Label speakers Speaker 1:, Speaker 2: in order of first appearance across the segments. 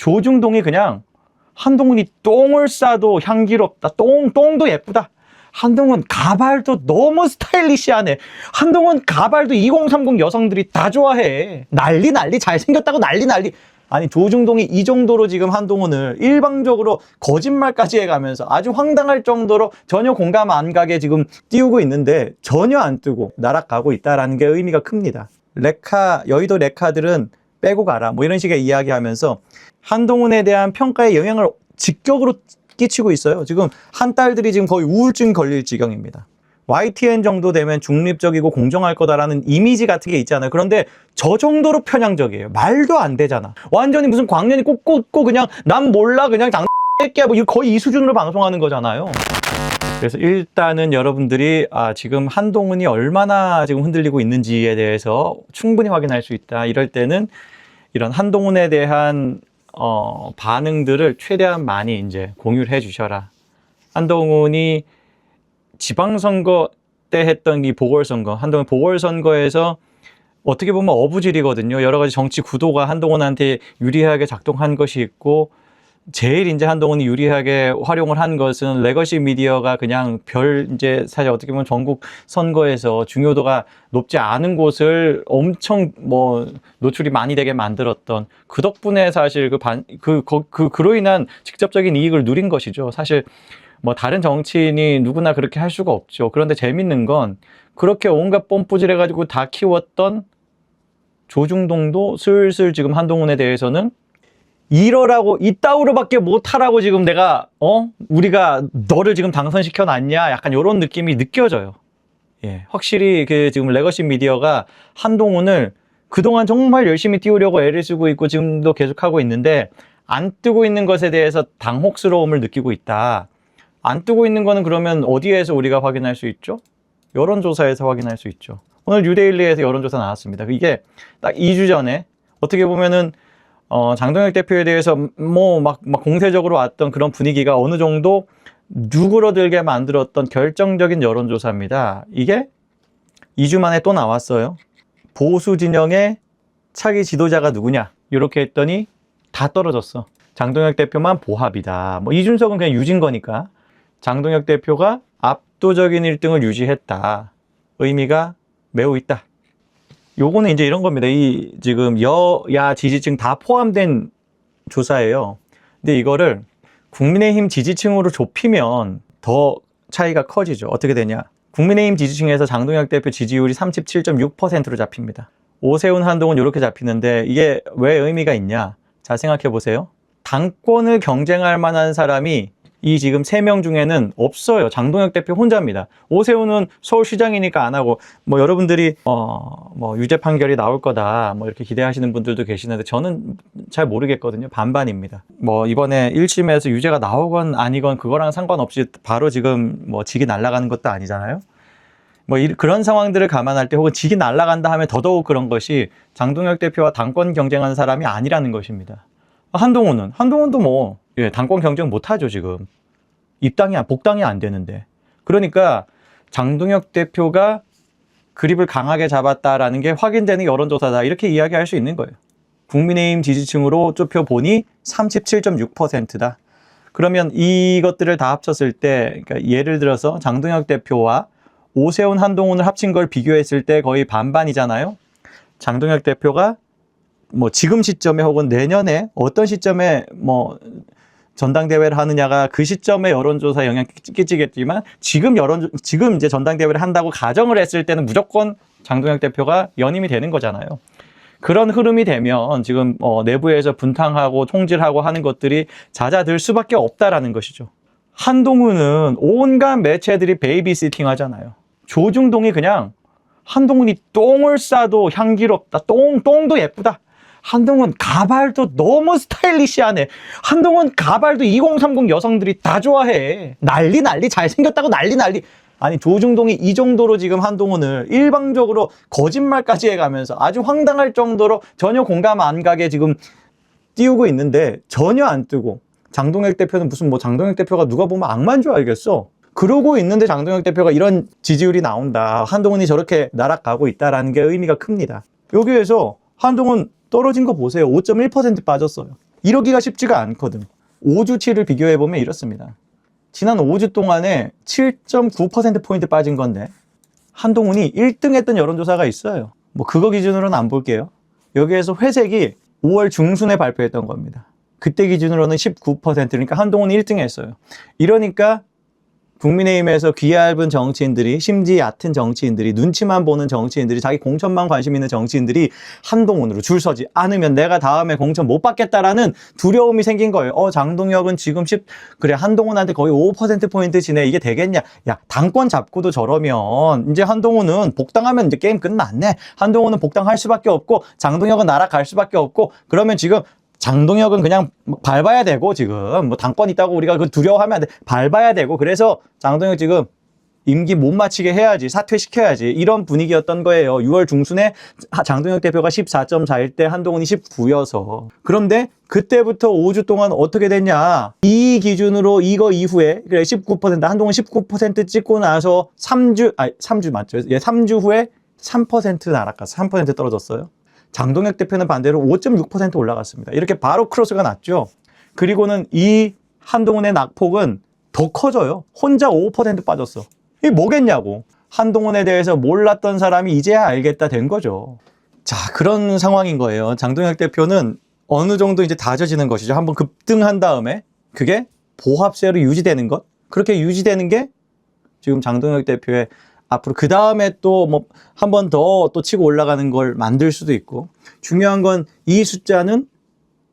Speaker 1: 조중동이 그냥 한동훈이 똥을 싸도 향기롭다. 똥도 예쁘다. 한동훈 가발도 너무 스타일리시하네. 한동훈 가발도 2030 여성들이 다 좋아해. 난리 잘생겼다고 난리. 아니 조중동이 이 정도로 지금 한동훈을 일방적으로 거짓말까지 해가면서 아주 황당할 정도로 전혀 공감 안 가게 지금 띄우고 있는데 전혀 안 뜨고 날아가고 있다라는 게 의미가 큽니다. 여의도 레카들은 빼고 가라 뭐 이런 식의 이야기하면서 한동훈에 대한 평가에 영향을 직격으로 끼치고 있어요. 지금 한 딸들이 지금 거의 우울증 걸릴 지경입니다. YTN 정도 되면 중립적이고 공정할 거다라는 이미지 같은 게 있잖아요. 그런데 저 정도로 편향적이에요. 말도 안 되잖아. 완전히 무슨 광년이 꽂고 그냥 난 몰라 그냥 장새끼야 뭐 거의 이 수준으로 방송하는 거잖아요. 그래서 일단은 여러분들이 지금 한동훈이 얼마나 지금 흔들리고 있는지에 대해서 충분히 확인할 수 있다. 이럴 때는 이런 한동훈에 대한 반응들을 최대한 많이 이제 공유를 해 주셔라. 한동훈이 지방선거 때 했던 이 보궐선거, 한동훈 보궐선거에서 어떻게 보면 어부질이거든요. 여러 가지 정치 구도가 한동훈한테 유리하게 작동한 것이 있고, 제일 이제 한동훈이 유리하게 활용을 한 것은 레거시 미디어가 그냥 이제 사실 어떻게 보면 전국 선거에서 중요도가 높지 않은 곳을 엄청 노출이 많이 되게 만들었던 그 덕분에 사실 그로 인한 직접적인 이익을 누린 것이죠. 사실 다른 정치인이 누구나 그렇게 할 수가 없죠. 그런데 재밌는 건 그렇게 온갖 뽐뿌질 해가지고 다 키웠던 조중동도 슬슬 지금 한동훈에 대해서는 이러라고 이따위로밖에 못하라고 지금 우리가 너를 지금 당선시켜 놨냐 약간 이런 느낌이 느껴져요. 예, 확실히 지금 레거시 미디어가 한동훈을 그동안 정말 열심히 띄우려고 애를 쓰고 있고 지금도 계속하고 있는데 안 뜨고 있는 것에 대해서 당혹스러움을 느끼고 있다. 안 뜨고 있는 거는 그러면 어디에서 우리가 확인할 수 있죠? 여론조사에서 확인할 수 있죠. 오늘 뉴데일리에서 여론조사 나왔습니다. 이게 딱 2주 전에 어떻게 보면은 장동혁 대표에 대해서 막 공세적으로 왔던 그런 분위기가 어느 정도 누그러들게 만들었던 결정적인 여론조사입니다. 이게 2주 만에 또 나왔어요. 보수 진영의 차기 지도자가 누구냐? 이렇게 했더니 다 떨어졌어. 장동혁 대표만 보합이다. 이준석은 그냥 유진 거니까. 장동혁 대표가 압도적인 1등을 유지했다. 의미가 매우 있다. 요거는 이제 이런 겁니다. 지금 여야 지지층 다 포함된 조사예요. 근데 이거를 국민의힘 지지층으로 좁히면 더 차이가 커지죠. 어떻게 되냐? 국민의힘 지지층에서 장동혁 대표 지지율이 37.6%로 잡힙니다. 오세훈, 한동훈 이렇게 잡히는데 이게 왜 의미가 있냐? 자, 생각해 보세요. 당권을 경쟁할 만한 사람이 이 지금 3명 중에는 없어요. 장동혁 대표 혼자입니다. 오세훈은 서울시장이니까 안 하고, 여러분들이, 유죄 판결이 나올 거다, 이렇게 기대하시는 분들도 계시는데, 저는 잘 모르겠거든요. 반반입니다. 이번에 1심에서 유죄가 나오건 아니건 그거랑 상관없이 바로 지금 직이 날아가는 것도 아니잖아요. 그런 상황들을 감안할 때 혹은 직이 날아간다 하면 더더욱 그런 것이 장동혁 대표와 당권 경쟁하는 사람이 아니라는 것입니다. 한동훈도 당권 경쟁 못하죠, 지금. 복당이 안 되는데. 그러니까 장동혁 대표가 그립을 강하게 잡았다라는 게 확인되는 여론조사다. 이렇게 이야기할 수 있는 거예요. 국민의힘 지지층으로 좁혀보니 37.6%다. 그러면 이것들을 다 합쳤을 때, 그러니까 예를 들어서 장동혁 대표와 오세훈, 한동훈을 합친 걸 비교했을 때 거의 반반이잖아요. 장동혁 대표가 지금 시점에 혹은 내년에 어떤 시점에 전당대회를 하느냐가 그 시점에 여론조사에 영향 끼치겠지만 지금 이제 전당대회를 한다고 가정을 했을 때는 무조건 장동혁 대표가 연임이 되는 거잖아요. 그런 흐름이 되면 지금 내부에서 분탕하고 총질하고 하는 것들이 잦아들 수밖에 없다라는 것이죠. 한동훈은 온갖 매체들이 베이비시팅 하잖아요. 조중동이 그냥 한동훈이 똥을 싸도 향기롭다. 똥도 예쁘다. 한동훈 가발도 너무 스타일리시하네. 한동훈 가발도 2030 여성들이 다 좋아해. 난리 잘생겼다고 난리. 아니 조중동이 이 정도로 지금 한동훈을 일방적으로 거짓말까지 해가면서 아주 황당할 정도로 전혀 공감 안 가게 지금 띄우고 있는데 전혀 안 뜨고, 장동혁 대표는 무슨 장동혁 대표가 누가 보면 악마인 줄 알겠어. 그러고 있는데 장동혁 대표가 이런 지지율이 나온다. 한동훈이 저렇게 날아가고 있다라는 게 의미가 큽니다. 여기에서 한동훈 떨어진 거 보세요. 5.1% 빠졌어요. 이러기가 쉽지가 않거든. 5주치를 비교해보면 이렇습니다. 지난 5주 동안에 7.9%포인트 빠진 건데 한동훈이 1등 했던 여론조사가 있어요. 뭐 그거 기준으로는 안 볼게요. 여기에서 회색이 5월 중순에 발표했던 겁니다. 그때 기준으로는 19%, 그러니까 한동훈이 1등 했어요. 이러니까 국민의힘에서 귀 얇은 정치인들이, 심지 얕은 정치인들이, 눈치만 보는 정치인들이, 자기 공천만 관심 있는 정치인들이 한동훈으로 줄 서지 않으면 내가 다음에 공천 못 받겠다라는 두려움이 생긴 거예요. 장동혁은 지금 그래, 한동훈한테 거의 5%포인트 지네. 이게 되겠냐? 야, 당권 잡고도 저러면 이제 한동훈은 복당하면 이제 게임 끝났네. 한동훈은 복당할 수밖에 없고, 장동혁은 날아갈 수밖에 없고, 그러면 지금 장동혁은 그냥 밟아야 되고, 지금 뭐 당권 있다고 우리가 그 두려워하면 안 돼. 밟아야 되고, 그래서 장동혁 지금 임기 못 마치게 해야지, 사퇴시켜야지, 이런 분위기였던 거예요. 6월 중순에 장동혁 대표가 14.4일 때 한동훈이 19여서. 그런데 그때부터 5주 동안 어떻게 됐냐? 이 기준으로 이거 이후에, 그래, 19%, 한동훈 19% 찍고 나서 3주 맞죠? 예, 3주 후에 3% 날아갔어. 3% 떨어졌어요. 장동혁 대표는 반대로 5.6% 올라갔습니다. 이렇게 바로 크로스가 났죠. 그리고는 이 한동훈의 낙폭은 더 커져요. 혼자 5% 빠졌어. 이게 뭐겠냐고. 한동훈에 대해서 몰랐던 사람이 이제야 알겠다 된 거죠. 자, 그런 상황인 거예요. 장동혁 대표는 어느 정도 이제 다져지는 것이죠. 한번 급등한 다음에 그게 보합세로 유지되는 것. 그렇게 유지되는 게 지금 장동혁 대표의 앞으로 그 다음에 또 뭐 한 번 더 또 치고 올라가는 걸 만들 수도 있고, 중요한 건 이 숫자는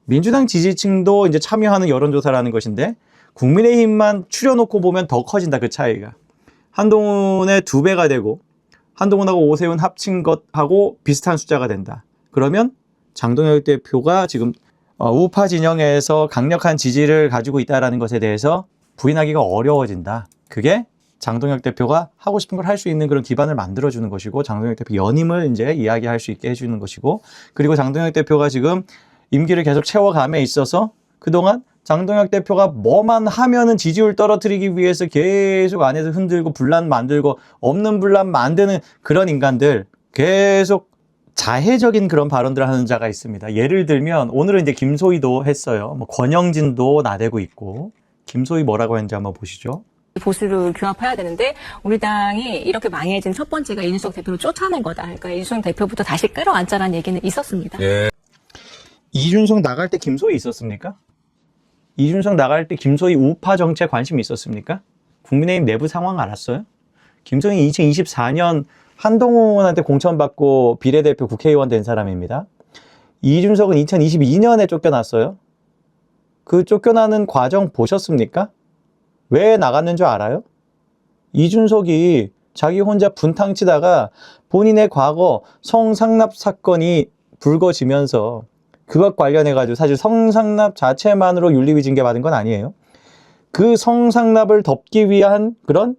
Speaker 1: 민주당 지지층도 이제 참여하는 여론조사라는 것인데 국민의힘만 추려놓고 보면 더 커진다, 그 차이가. 한동훈의 2배가 되고 한동훈하고 오세훈 합친 것하고 비슷한 숫자가 된다. 그러면 장동혁 대표가 지금 우파 진영에서 강력한 지지를 가지고 있다는 것에 대해서 부인하기가 어려워진다. 그게 장동혁 대표가 하고 싶은 걸 할 수 있는 그런 기반을 만들어주는 것이고, 장동혁 대표 연임을 이제 이야기할 수 있게 해주는 것이고, 그리고 장동혁 대표가 지금 임기를 계속 채워감에 있어서 그동안 장동혁 대표가 뭐만 하면은 지지율 떨어뜨리기 위해서 계속 안에서 흔들고 분란 만들고 없는 분란 만드는 그런 인간들, 계속 자해적인 그런 발언들을 하는 자가 있습니다. 예를 들면 오늘은 이제 김소희도 했어요. 뭐 권영진도 나대고 있고. 김소희 뭐라고 했는지 한번 보시죠.
Speaker 2: 보수를 규합해야 되는데 우리 당이 이렇게 망해진 첫 번째가 이준석 대표를 쫓아낸 거다. 그러니까 이준석 대표부터 다시 끌어안자라는 얘기는 있었습니다.
Speaker 3: 예.
Speaker 1: 이준석 나갈 때 김소희 있었습니까? 이준석 나갈 때 김소희 우파 정치에 관심이 있었습니까? 국민의힘 내부 상황 알았어요? 김소희 2024년 한동훈한테 공천받고 비례대표 국회의원 된 사람입니다. 이준석은 2022년에 쫓겨났어요. 그 쫓겨나는 과정 보셨습니까? 왜 나갔는 줄 알아요? 이준석이 자기 혼자 분탕 치다가 본인의 과거 성상납 사건이 불거지면서 그것 관련해가지고 사실 성상납 자체만으로 윤리위 징계 받은 건 아니에요. 그 성상납을 덮기 위한 그런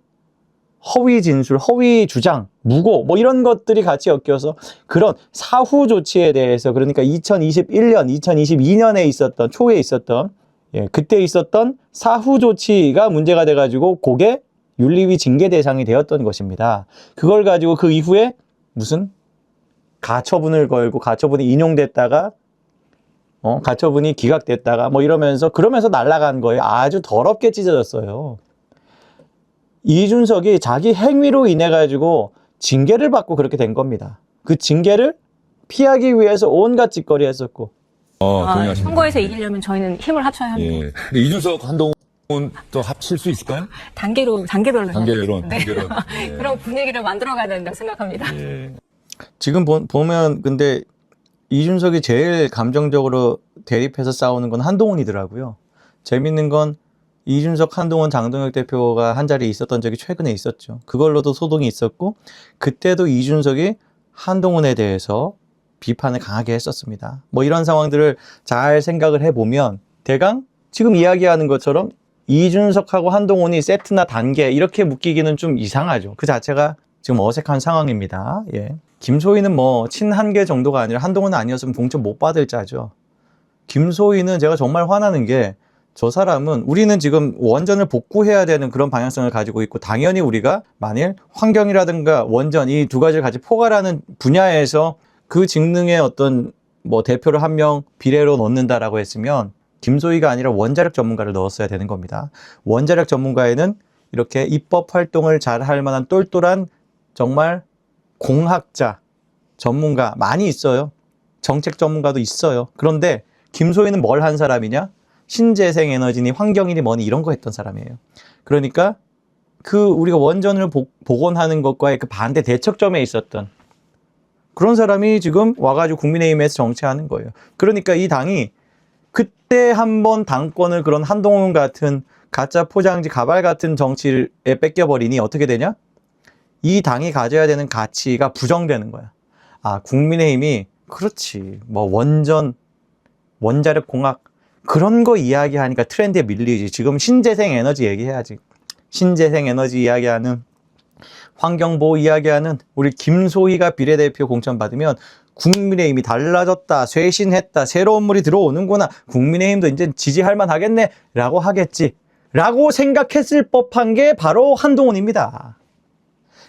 Speaker 1: 허위 진술, 허위 주장, 무고 뭐 이런 것들이 같이 엮여서 그런 사후 조치에 대해서, 그러니까 2021년, 2022년에 있었던, 초에 있었던, 그때 있었던 사후 조치가 문제가 돼가지고 그게 윤리위 징계 대상이 되었던 것입니다. 그걸 가지고 그 이후에 무슨 가처분을 걸고 가처분이 인용됐다가 가처분이 기각됐다가 뭐 그러면서 날아간 거예요. 아주 더럽게 찢어졌어요. 이준석이 자기 행위로 인해 가지고 징계를 받고 그렇게 된 겁니다. 그 징계를 피하기 위해서 온갖 짓거리 했었고.
Speaker 3: 동의하십니다.
Speaker 2: 선거에서 이기려면 저희는 힘을 합쳐야 합니다.
Speaker 3: 예. 근데 이준석, 한동훈 또 합칠 수 있을까요?
Speaker 2: 단계별로.
Speaker 3: 단계론.
Speaker 2: 네.
Speaker 3: 단계론. 예.
Speaker 2: 그런 분위기를 만들어가야 된다고 생각합니다.
Speaker 3: 예.
Speaker 1: 지금 보면 근데 이준석이 제일 감정적으로 대립해서 싸우는 건 한동훈이더라고요. 재밌는 건 이준석, 한동훈, 장동혁 대표가 한 자리에 있었던 적이 최근에 있었죠. 그걸로도 소동이 있었고, 그때도 이준석이 한동훈에 대해서 비판을 강하게 했었습니다. 뭐 이런 상황들을 잘 생각을 해보면 대강 지금 이야기하는 것처럼 이준석하고 한동훈이 세트나 단계 이렇게 묶이기는 좀 이상하죠. 그 자체가 지금 어색한 상황입니다. 예. 김소희는 뭐 친한계 정도가 아니라 한동훈은 아니었으면 공천 못 받을 자죠. 김소희는 제가 정말 화나는 게, 저 사람은 우리는 지금 원전을 복구해야 되는 그런 방향성을 가지고 있고, 당연히 우리가 만일 환경이라든가 원전 이 두 가지를 같이 포괄하는 분야에서 그 직능의 어떤 뭐 대표를 한 명 비례로 넣는다라고 했으면 김소희가 아니라 원자력 전문가를 넣었어야 되는 겁니다. 원자력 전문가에는 이렇게 입법 활동을 잘 할 만한 똘똘한 정말 공학자, 전문가 많이 있어요. 정책 전문가도 있어요. 그런데 김소희는 뭘 한 사람이냐? 신재생 에너지니 환경이니 뭐니 이런 거 했던 사람이에요. 그러니까 그 우리가 원전을 복원하는 것과의 그 반대 대척점에 있었던 그런 사람이 지금 와가지고 국민의힘에서 정치하는 거예요. 그러니까 이 당이 그때 한번 당권을 그런 한동훈 같은 가짜 포장지 가발 같은 정치에 뺏겨버리니 어떻게 되냐? 이 당이 가져야 되는 가치가 부정되는 거야. 아, 국민의힘이 그렇지. 뭐 원자력 공학 그런 거 이야기하니까 트렌드에 밀리지. 지금 신재생 에너지 얘기해야지. 신재생 에너지 이야기하는 환경보호 이야기하는 우리 김소희가 비례대표 공천 받으면 국민의힘이 달라졌다, 쇄신했다, 새로운 물이 들어오는구나, 국민의힘도 이제 지지할 만하겠네 라고 하겠지 라고 생각했을 법한 게 바로 한동훈입니다.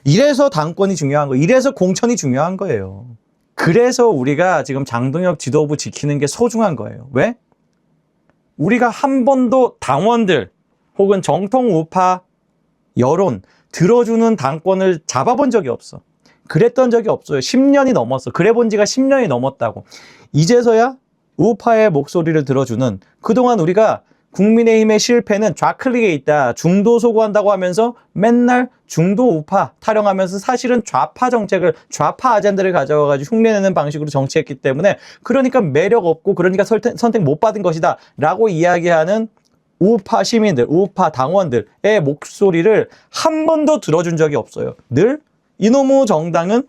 Speaker 1: 이래서 당권이 중요한 거예요. 이래서 공천이 중요한 거예요. 그래서 우리가 지금 장동혁 지도부 지키는 게 소중한 거예요. 왜? 우리가 한 번도 당원들 혹은 정통 우파 여론 들어주는 당권을 잡아본 적이 없어. 그랬던 적이 없어요. 10년이 넘었어. 그래 본 지가 10년이 넘었다고. 이제서야 우파의 목소리를 들어주는, 그동안 우리가 국민의힘의 실패는 좌클릭에 있다, 중도 소구한다고 하면서 맨날 중도 우파 타령하면서 사실은 좌파 정책을, 좌파 아젠다를 가져와가지고 흉내내는 방식으로 정치했기 때문에 그러니까 매력 없고 그러니까 선택 못 받은 것이다 라고 이야기하는 우파 시민들, 우파 당원들의 목소리를 한 번도 들어준 적이 없어요. 늘 이놈의 정당은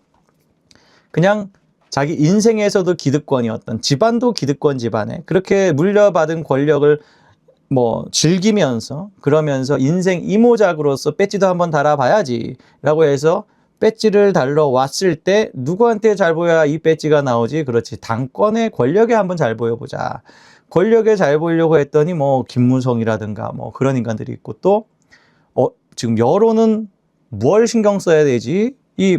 Speaker 1: 그냥 자기 인생에서도 기득권이었던, 집안도 기득권 집안에 그렇게 물려받은 권력을 뭐 즐기면서, 그러면서 인생 이모작으로서 배지도 한번 달아봐야지 라고 해서 배지를 달러 왔을 때 누구한테 잘 보여야 이 배지가 나오지? 그렇지, 당권의 권력에 한번 잘 보여보자. 권력에 잘 보이려고 했더니 뭐 김무성이라든가 뭐 그런 인간들이 있고, 또 지금 여론은 뭘 신경 써야 되지? 이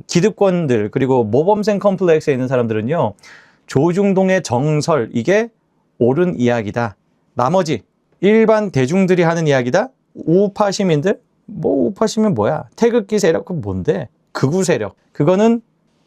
Speaker 1: 기득권들 그리고 모범생 컴플렉스에 있는 사람들은요, 조중동의 정설 이게 옳은 이야기다, 나머지 일반 대중들이 하는 이야기다, 우파 시민들 뭐 우파 시민 뭐야, 태극기 세력 그 뭔데, 극우 세력 그거는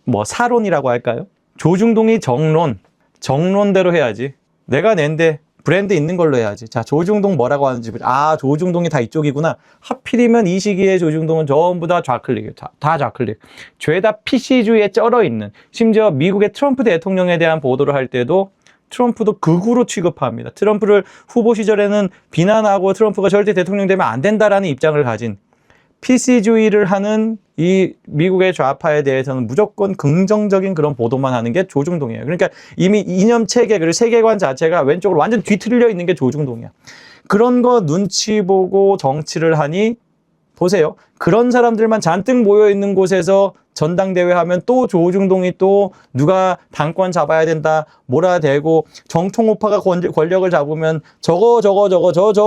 Speaker 1: 뭐 사론이라고 할까요? 조중동이 정론대로 해야지. 내가 낸데 브랜드 있는 걸로 해야지. 자, 조중동 뭐라고 하는지. 아, 조중동이 다 이쪽이구나. 하필이면 이 시기에 조중동은 전부 다 좌클릭이에요. 다 좌클릭. 죄다 PC주의에 쩔어 있는. 심지어 미국의 트럼프 대통령에 대한 보도를 할 때도 트럼프도 극우로 취급합니다. 트럼프를 후보 시절에는 비난하고 트럼프가 절대 대통령 되면 안 된다라는 입장을 가진, PC주의를 하는 이 미국의 좌파에 대해서는 무조건 긍정적인 그런 보도만 하는 게 조중동이에요. 그러니까 이미 이념 체계 그리고 세계관 자체가 왼쪽으로 완전 뒤틀려 있는 게 조중동이야. 그런 거 눈치 보고 정치를 하니 보세요. 그런 사람들만 잔뜩 모여 있는 곳에서 전당대회 하면 또 조중동이 또 누가 당권 잡아야 된다 몰아대고, 정통우파가 권력을 잡으면 저거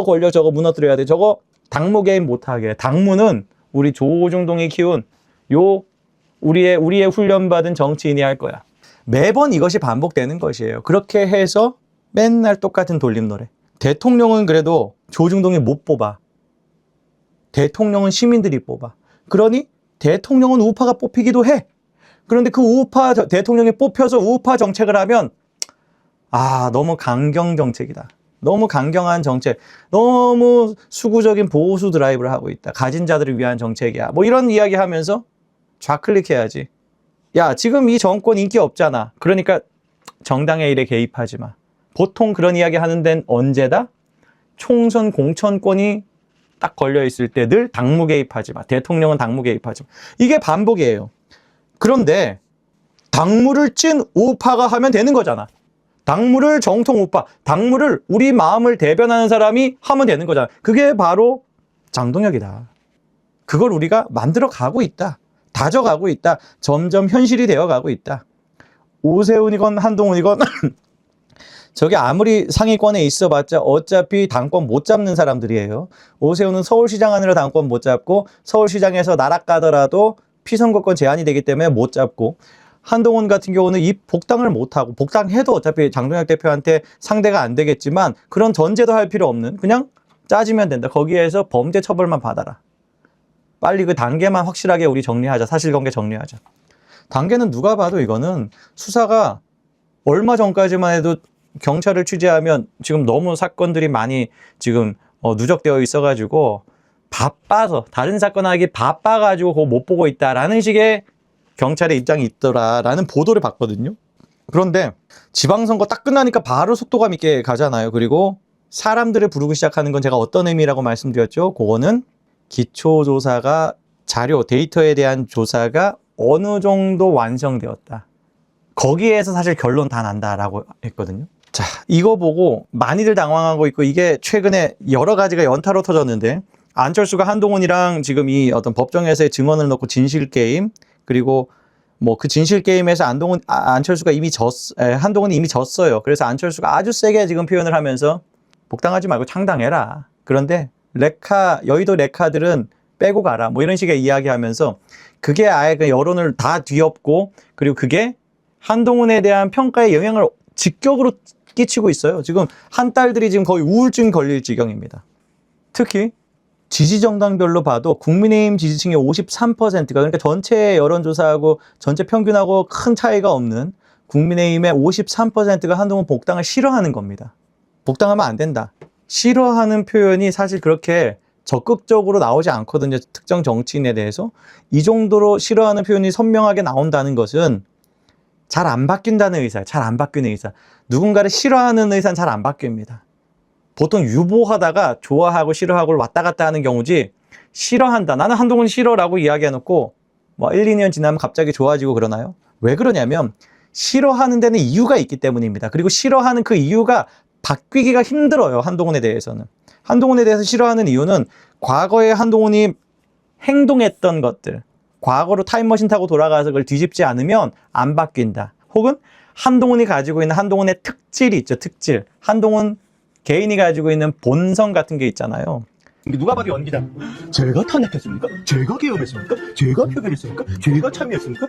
Speaker 1: 권력 저거 무너뜨려야 돼, 저거 당무 게임 못하게. 당무는 우리 조중동이 키운 우리의 훈련받은 정치인이 할 거야. 매번 이것이 반복되는 것이에요. 그렇게 해서 맨날 똑같은 돌림노래. 대통령은 그래도 조중동이 못 뽑아. 대통령은 시민들이 뽑아. 그러니 대통령은 우파가 뽑히기도 해. 그런데 그 우파 대통령이 뽑혀서 우파 정책을 하면 너무 강경 정책이다, 너무 강경한 정책, 너무 수구적인 보수 드라이브를 하고 있다, 가진 자들을 위한 정책이야, 뭐 이런 이야기 하면서 좌클릭해야지. 야, 지금 이 정권 인기 없잖아. 그러니까 정당의 일에 개입하지 마. 보통 그런 이야기 하는 데는 언제다? 총선 공천권이 딱 걸려 있을 때 늘 당무 개입하지 마. 대통령은 당무 개입하지 마. 이게 반복이에요. 그런데 당무를 찐 우파가 하면 되는 거잖아. 당무를 정통 우파, 당무를 우리 마음을 대변하는 사람이 하면 되는 거잖아. 그게 바로 장동혁이다. 그걸 우리가 만들어 가고 있다. 다져가고 있다. 점점 현실이 되어 가고 있다. 오세훈이건 한동훈이건 저게 아무리 상위권에 있어봤자 어차피 당권 못 잡는 사람들이에요. 오세훈은 서울시장 하느라 당권 못 잡고, 서울시장에서 나락 가더라도 피선거권 제한이 되기 때문에 못 잡고, 한동훈 같은 경우는 이 복당을 못하고, 복당해도 어차피 장동혁 대표한테 상대가 안 되겠지만 그런 전제도 할 필요 없는, 그냥 짜지면 된다. 거기에서 범죄 처벌만 받아라. 빨리 그 단계만 확실하게 우리 정리하자. 사실관계 정리하자. 단계는 누가 봐도 이거는 수사가 얼마 전까지만 해도 경찰을 취재하면 지금 너무 사건들이 많이 지금 누적되어 있어가지고 바빠서, 다른 사건 하기 바빠가지고 그거 못 보고 있다라는 식의 경찰의 입장이 있더라라는 보도를 봤거든요. 그런데 지방선거 딱 끝나니까 바로 속도감 있게 가잖아요. 그리고 사람들을 부르기 시작하는 건 제가 어떤 의미라고 말씀드렸죠. 그거는 기초조사가, 자료, 데이터에 대한 조사가 어느 정도 완성되었다. 거기에서 사실 결론 다 난다라고 했거든요. 자, 이거 보고 많이들 당황하고 있고, 이게 최근에 여러 가지가 연타로 터졌는데, 안철수가 한동훈이랑 지금 이 어떤 법정에서의 증언을 넣고 진실게임, 그리고 뭐 그 진실게임에서 안철수가 이미 한동훈이 이미 졌어요. 그래서 안철수가 아주 세게 지금 표현을 하면서 복당하지 말고 창당해라. 그런데 여의도 레카들은 빼고 가라. 뭐 이런 식의 이야기하면서 그게 아예 그 여론을 다 뒤엎고, 그리고 그게 한동훈에 대한 평가에 영향을 직격으로 끼치고 있어요. 지금 한딸들이 지금 거의 우울증 걸릴 지경입니다. 특히 지지정당별로 봐도 국민의힘 지지층의 53%가, 그러니까 전체 여론조사하고 전체 평균하고 큰 차이가 없는 국민의힘의 53%가 한동훈 복당을 싫어하는 겁니다. 복당하면 안 된다. 싫어하는 표현이 사실 그렇게 적극적으로 나오지 않거든요. 특정 정치인에 대해서. 이 정도로 싫어하는 표현이 선명하게 나온다는 것은 잘 안 바뀐다는 의사예요. 잘 안 바뀌는 의사. 누군가를 싫어하는 의사는 잘 안 바뀝니다. 보통 유보하다가 좋아하고 싫어하고 왔다 갔다 하는 경우지, 싫어한다, 나는 한동훈 싫어라고 이야기해놓고 뭐 1, 2년 지나면 갑자기 좋아지고 그러나요? 왜 그러냐면 싫어하는 데는 이유가 있기 때문입니다. 그리고 싫어하는 그 이유가 바뀌기가 힘들어요. 한동훈에 대해서는. 한동훈에 대해서 싫어하는 이유는 과거에 한동훈이 행동했던 것들, 과거로 타임머신 타고 돌아가서 그걸 뒤집지 않으면 안 바뀐다. 혹은 한동훈이 가지고 있는 한동훈의 특질이 있죠. 특질. 한동훈 개인이 가지고 있는 본성 같은 게 있잖아요.
Speaker 4: 누가 봐도 연기자. 제가 탄핵했습니까? 제가 개혁했습니까? 제가 표결했습니까? 제가 참여했습니까?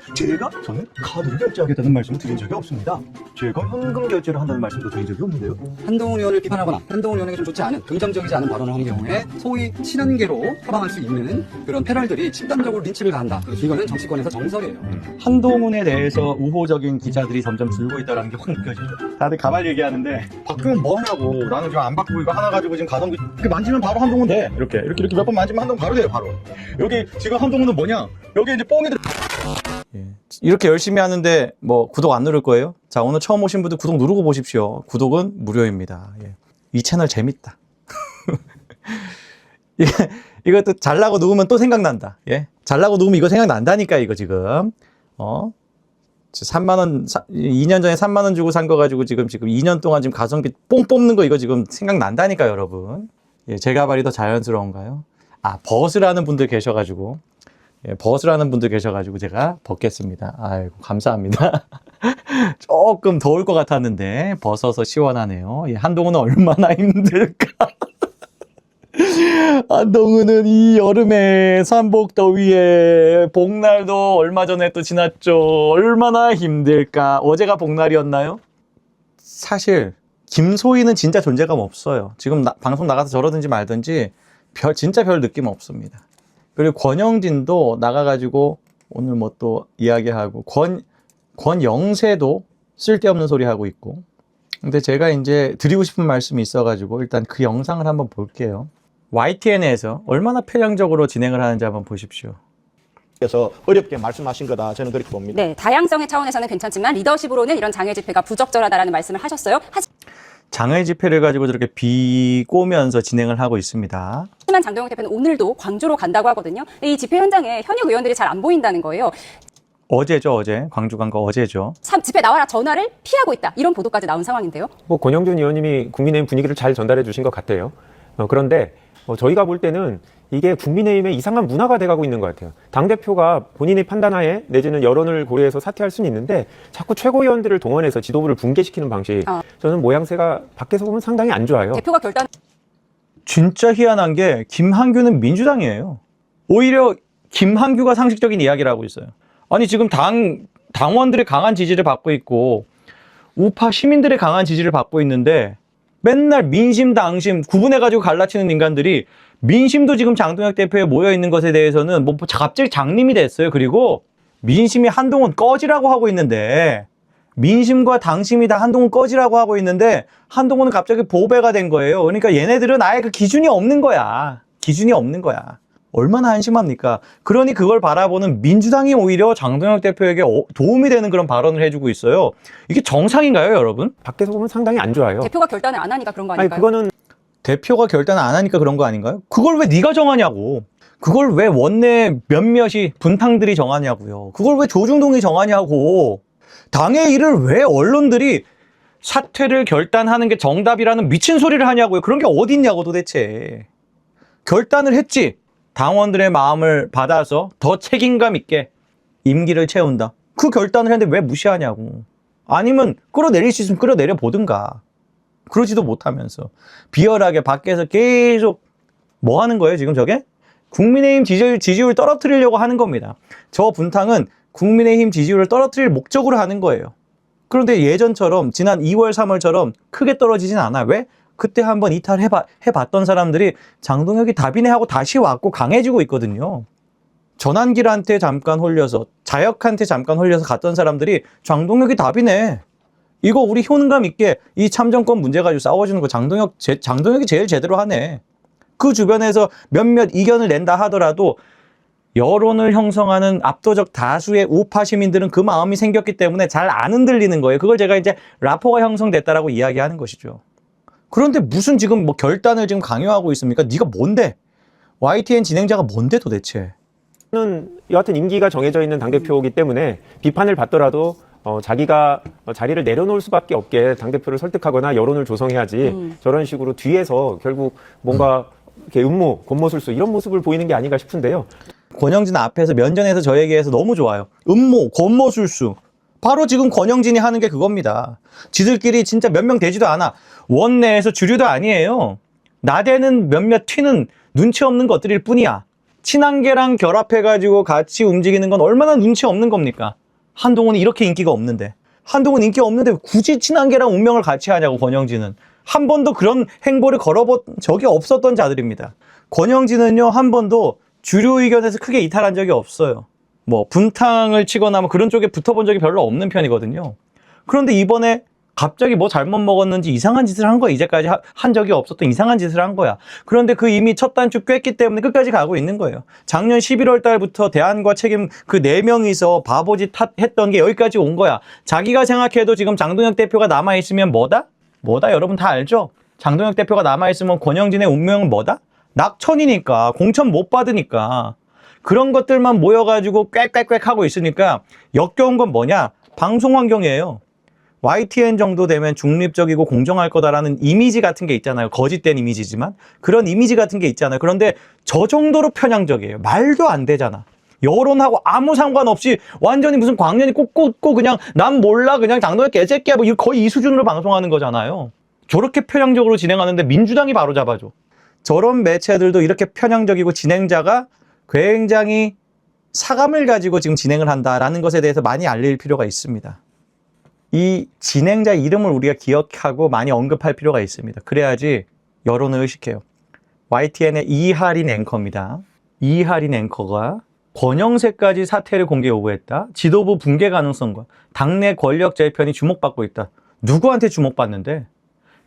Speaker 4: 저는 카드를 결제하겠다는 말씀을 드린 적이 없습니다. 제가 현금 결제를 한다는 말씀도 드린 적이 없는데요.
Speaker 5: 한동훈 의원을 비판하거나 한동훈 의원에게 좀 좋지 않은, 긍정적이지 않은 발언을 하는 경우에 소위 친한계로 처방할 수 있는 그런 패널들이 집단적으로 린치를 가한다. 이거는 정치권에서 정설이에요.
Speaker 1: 한동훈에 대해서 우호적인 기자들이 점점 줄고 있다는 게 확 느껴지죠. 다들 가발 얘기하는데 바꾸면 뭐하냐고. 나는 지금 안 바꾸고 이거 하나 가지고 지금 가성비 이렇게 만지면 바로 한동훈 돼. 이렇게 몇 번 만지면 한동훈 바로 돼요. 바로. 여기 지금 한동훈은 뭐냐? 여기 이제 뽕이들. 이렇게 열심히 하는데 뭐 구독 안 누를 거예요? 자, 오늘 처음 오신 분들 구독 누르고 보십시오. 구독은 무료입니다. 이 채널 재밌다. 이것도 잘나고 누우면 또 생각난다. 잘나고 누우면 이거 생각난다니까, 이거 지금. 3만원, 2년 전에 3만원 주고 산 거 가지고 지금 2년 동안 지금 가성비 뽕 뽑는 거 이거 지금 생각난다니까, 여러분. 제 가발이 더 자연스러운가요? 벗으라는 분들 계셔가지고. 벗으라는 분들 계셔가지고 제가 벗겠습니다. 아이고, 감사합니다. 조금 더울 것 같았는데 벗어서 시원하네요. 한동훈은 얼마나 힘들까? 한동훈은 이 여름에 삼복더위에, 복날도 얼마 전에 또 지났죠. 얼마나 힘들까? 어제가 복날이었나요? 사실 김소희는 진짜 존재감 없어요. 지금 방송 나가서 저러든지 말든지 진짜 별 느낌 없습니다. 그리고 권영진도 나가가지고 오늘 뭐 또 이야기하고, 권영세도 쓸데없는 소리 하고 있고. 근데 제가 이제 드리고 싶은 말씀이 있어가지고 일단 그 영상을 한번 볼게요. YTN에서 얼마나 편향적으로 진행을 하는지 한번 보십시오.
Speaker 4: 그래서 어렵게 말씀하신 거다. 저는 그렇게 봅니다.
Speaker 6: 네, 다양성의 차원에서는 괜찮지만 리더십으로는 이런 장애 집회가 부적절하다라는 말씀을 하셨어요.
Speaker 1: 장애 집회를 가지고 저렇게 비꼬면서 진행을 하고 있습니다.
Speaker 6: 하지만 장동혁 대표는 오늘도 광주로 간다고 하거든요. 이 집회 현장에 현역 의원들이 잘 안 보인다는 거예요.
Speaker 1: 어제죠, 어제. 광주 간 거 어제죠.
Speaker 6: 집회 나와라 전화를 피하고 있다. 이런 보도까지 나온 상황인데요.
Speaker 7: 권영준 의원님이 국민의힘 분위기를 잘 전달해 주신 것 같아요. 그런데 저희가 볼 때는 이게 국민의힘의 이상한 문화가 돼가고 있는 것 같아요. 당대표가 본인의 판단하에 내지는 여론을 고려해서 사퇴할 수는 있는데 자꾸 최고위원들을 동원해서 지도부를 붕괴시키는 방식. 저는 모양새가 밖에서 보면 상당히 안 좋아요.
Speaker 6: 대표가 결단.
Speaker 1: 진짜 희한한 게 김한규는 민주당이에요. 오히려 김한규가 상식적인 이야기를 하고 있어요. 아니 지금 당 당원들의 강한 지지를 받고 있고 우파 시민들의 강한 지지를 받고 있는데 맨날 민심 당심 구분해가지고 갈라치는 인간들이 민심도 지금 장동혁 대표에 모여 있는 것에 대해서는 뭐 갑자기 장님이 됐어요. 그리고 민심이 한동훈 꺼지라고 하고 있는데 민심과 당심이 다 한동훈 꺼지라고 하고 있는데 한동훈은 갑자기 보배가 된 거예요. 그러니까 얘네들은 아예 그 기준이 없는 거야. 기준이 없는 거야. 얼마나 한심합니까? 그러니 그걸 바라보는 민주당이 오히려 장동혁 대표에게 도움이 되는 그런 발언을 해주고 있어요. 이게 정상인가요, 여러분?
Speaker 7: 밖에서 보면 상당히 안 좋아요.
Speaker 6: 대표가 결단을 안 하니까 그런 거
Speaker 7: 아니,
Speaker 6: 아닐까요?
Speaker 7: 그거는
Speaker 1: 대표가 결단을 안 하니까 그런 거 아닌가요? 그걸 왜 네가 정하냐고. 그걸 왜 원내 몇몇이 분탕들이 정하냐고요. 그걸 왜 조중동이 정하냐고. 당의 일을 왜 언론들이 사퇴를 결단하는 게 정답이라는 미친 소리를 하냐고요. 그런 게 어딨냐고 도대체. 결단을 했지. 당원들의 마음을 받아서 더 책임감 있게 임기를 채운다. 그 결단을 했는데 왜 무시하냐고. 아니면 끌어내릴 수 있으면 끌어내려 보든가. 그러지도 못하면서 비열하게 밖에서 계속 뭐 하는 거예요 지금 저게? 국민의힘 지지율 떨어뜨리려고 하는 겁니다. 저 분탕은 국민의힘 지지율을 떨어뜨릴 목적으로 하는 거예요. 그런데 예전처럼 지난 2월 3월처럼 크게 떨어지진 않아. 왜? 그때 한번 이탈해봤던 사람들이 장동혁이 답이네 하고 다시 왔고 강해지고 있거든요. 전환길한테 잠깐 홀려서 자역한테 잠깐 홀려서 갔던 사람들이 장동혁이 답이네. 이거 우리 효능감 있게 이 참정권 문제 가지고 싸워주는 거 장동혁이 제일 제대로 하네. 그 주변에서 몇몇 이견을 낸다 하더라도 여론을 형성하는 압도적 다수의 우파 시민들은 그 마음이 생겼기 때문에 잘 안 흔들리는 거예요. 그걸 제가 이제 라포가 형성됐다라고 이야기하는 것이죠. 그런데 무슨 지금 뭐 결단을 지금 강요하고 있습니까? 네가 뭔데? YTN 진행자가 뭔데 도대체?
Speaker 7: 여하튼 임기가 정해져 있는 당대표이기 때문에 비판을 받더라도 자기가 자리를 내려놓을 수밖에 없게 당대표를 설득하거나 여론을 조성해야지 저런 식으로 뒤에서 결국 뭔가 이렇게 음모, 권모술수 이런 모습을 보이는 게 아닌가 싶은데요.
Speaker 1: 권영진 앞에서 면전에서 저 얘기해서 너무 좋아요. 음모, 권모술수. 바로 지금 권영진이 하는 게 그겁니다. 지들끼리 진짜 몇 명 되지도 않아. 원내에서 주류도 아니에요. 나대는 몇몇 튀는 눈치 없는 것들일 뿐이야. 친한계랑 결합해가지고 같이 움직이는 건 얼마나 눈치 없는 겁니까? 한동훈이 이렇게 인기가 없는데. 한동훈 인기 없는데 굳이 친한계랑 운명을 같이 하냐고 권영진은. 한 번도 그런 행보를 걸어본 적이 없었던 자들입니다. 권영진은요, 한 번도 주류 의견에서 크게 이탈한 적이 없어요. 뭐 분탕을 치거나 뭐 그런 쪽에 붙어본 적이 별로 없는 편이거든요. 그런데 이번에 갑자기 뭐 잘못 먹었는지 이상한 짓을 한 거야. 이제까지 한 적이 없었던 이상한 짓을 한 거야. 그런데 그 이미 첫 단추 꿰기 때문에 끝까지 가고 있는 거예요. 작년 11월 달부터 대안과 책임 그 4명이서 바보짓 했던 게 여기까지 온 거야. 자기가 생각해도 지금 장동혁 대표가 남아있으면 뭐다? 여러분 다 알죠? 장동혁 대표가 남아있으면 권영진의 운명은 뭐다? 낙천이니까. 공천 못 받으니까. 그런 것들만 모여가지고 꽥꽥꽥 하고 있으니까 역겨운 건 뭐냐? 방송 환경이에요. YTN 정도 되면 중립적이고 공정할 거다라는 이미지 같은 게 있잖아요. 거짓된 이미지지만. 그런 이미지 같은 게 있잖아요. 그런데 저 정도로 편향적이에요. 말도 안 되잖아. 여론하고 아무 상관없이 완전히 무슨 광년이 꽂고 그냥 난 몰라 그냥 장동혁 개새끼야 뭐 거의 이 수준으로 방송하는 거잖아요. 저렇게 편향적으로 진행하는데 민주당이 바로 잡아줘. 저런 매체들도 이렇게 편향적이고 진행자가 굉장히 사감을 가지고 지금 진행을 한다라는 것에 대해서 많이 알릴 필요가 있습니다. 이 진행자 이름을 우리가 기억하고 많이 언급할 필요가 있습니다. 그래야지 여론을 의식해요. YTN의 이하린 앵커입니다. 이하린 앵커가 권영세까지 사퇴를 공개 요구했다. 지도부 붕괴 가능성과 당내 권력 재편이 주목받고 있다. 누구한테 주목받는데?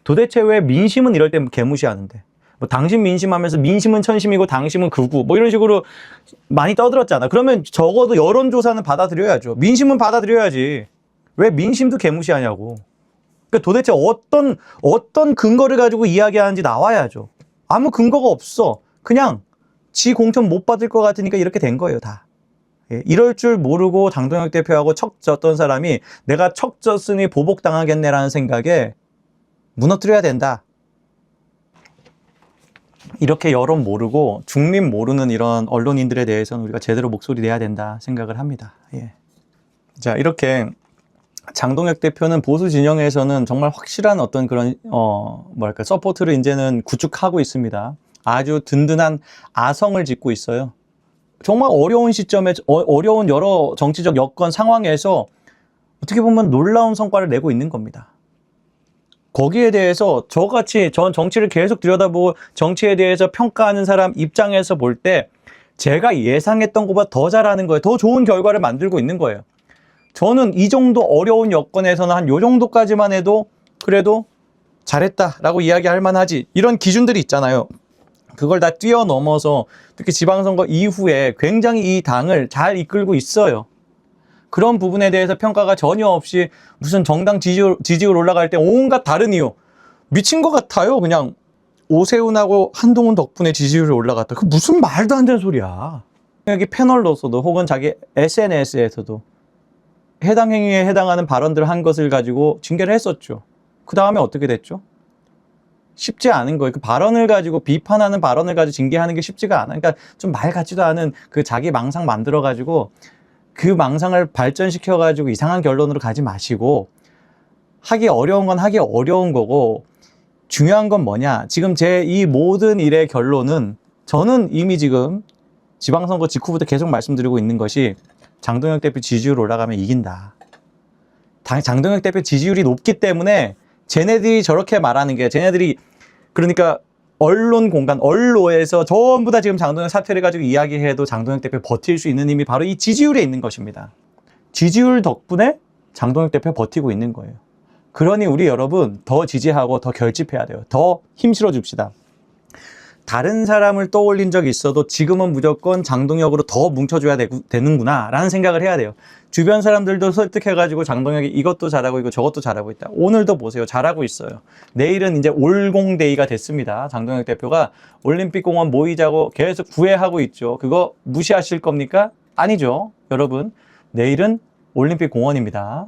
Speaker 1: 도대체 왜 민심은 이럴 때 개무시하는데? 뭐 당신 민심하면서 민심은 천심이고 당심은 극우 뭐 이런 식으로 많이 떠들었잖아. 그러면 적어도 여론조사는 받아들여야죠. 민심은 받아들여야지. 왜 민심도 개무시하냐고. 그러니까 도대체 어떤 근거를 가지고 이야기하는지 나와야죠. 아무 근거가 없어. 그냥 지 공천 못 받을 것 같으니까 이렇게 된 거예요, 다. 예, 이럴 줄 모르고 장동혁 대표하고 척 졌던 사람이 내가 척 졌으니 보복당하겠네라는 생각에 무너뜨려야 된다. 이렇게 여론 모르고 중립 모르는 이런 언론인들에 대해서는 우리가 제대로 목소리 내야 된다 생각을 합니다. 예. 자, 이렇게 장동혁 대표는 보수 진영에서는 정말 확실한 어떤 그런 서포트를 이제는 구축하고 있습니다. 아주 든든한 아성을 짓고 있어요. 정말 어려운 시점에 어려운 여러 정치적 여건 상황에서 어떻게 보면 놀라운 성과를 내고 있는 겁니다. 거기에 대해서 저같이 전 정치를 계속 들여다보고 정치에 대해서 평가하는 사람 입장에서 볼 때 제가 예상했던 것보다 더 잘하는 거예요. 더 좋은 결과를 만들고 있는 거예요. 저는 이 정도 어려운 여건에서는 한 요 정도까지만 해도 그래도 잘했다라고 이야기할 만하지. 이런 기준들이 있잖아요. 그걸 다 뛰어넘어서 특히 지방선거 이후에 굉장히 이 당을 잘 이끌고 있어요. 그런 부분에 대해서 평가가 전혀 없이 무슨 정당 지지율 올라갈 때 온갖 다른 이유. 미친 것 같아요. 그냥 오세훈하고 한동훈 덕분에 지지율이 올라갔다. 그 무슨 말도 안 되는 소리야. 여기 패널로서도 혹은 자기 SNS에서도 해당 행위에 해당하는 발언들을 한 것을 가지고 징계를 했었죠. 그 다음에 어떻게 됐죠? 쉽지 않은 거예요. 그 발언을 가지고 비판하는 발언을 가지고 징계하는 게 쉽지가 않아. 그러니까 좀 말 같지도 않은 그 자기 망상 만들어 가지고 그 망상을 발전시켜 가지고 이상한 결론으로 가지 마시고 하기 어려운 건 하기 어려운 거고 중요한 건 뭐냐? 지금 제 이 모든 일의 결론은 저는 이미 지금 지방선거 직후부터 계속 말씀드리고 있는 것이 장동혁 대표 지지율 올라가면 이긴다. 장동혁 대표 지지율이 높기 때문에 쟤네들이 저렇게 말하는 게 쟤네들이 그러니까 언론 공간, 언로에서 전부 다 지금 장동혁 사퇴를 가지고 이야기해도 장동혁 대표 버틸 수 있는 힘이 바로 이 지지율에 있는 것입니다. 지지율 덕분에 장동혁 대표 버티고 있는 거예요. 그러니 우리 여러분 더 지지하고 더 결집해야 돼요. 더 힘실어 줍시다. 다른 사람을 떠올린 적이 있어도 지금은 무조건 장동혁으로 더 뭉쳐줘야 되는구나 라는 생각을 해야 돼요. 주변 사람들도 설득해가지고 장동혁이 이것도 잘하고 있고 저것도 잘하고 있다. 오늘도 보세요. 잘하고 있어요. 내일은 이제 올공데이가 됐습니다. 장동혁 대표가 올림픽공원 모이자고 계속 구애하고 있죠. 그거 무시하실 겁니까? 아니죠. 여러분 내일은 올림픽공원입니다.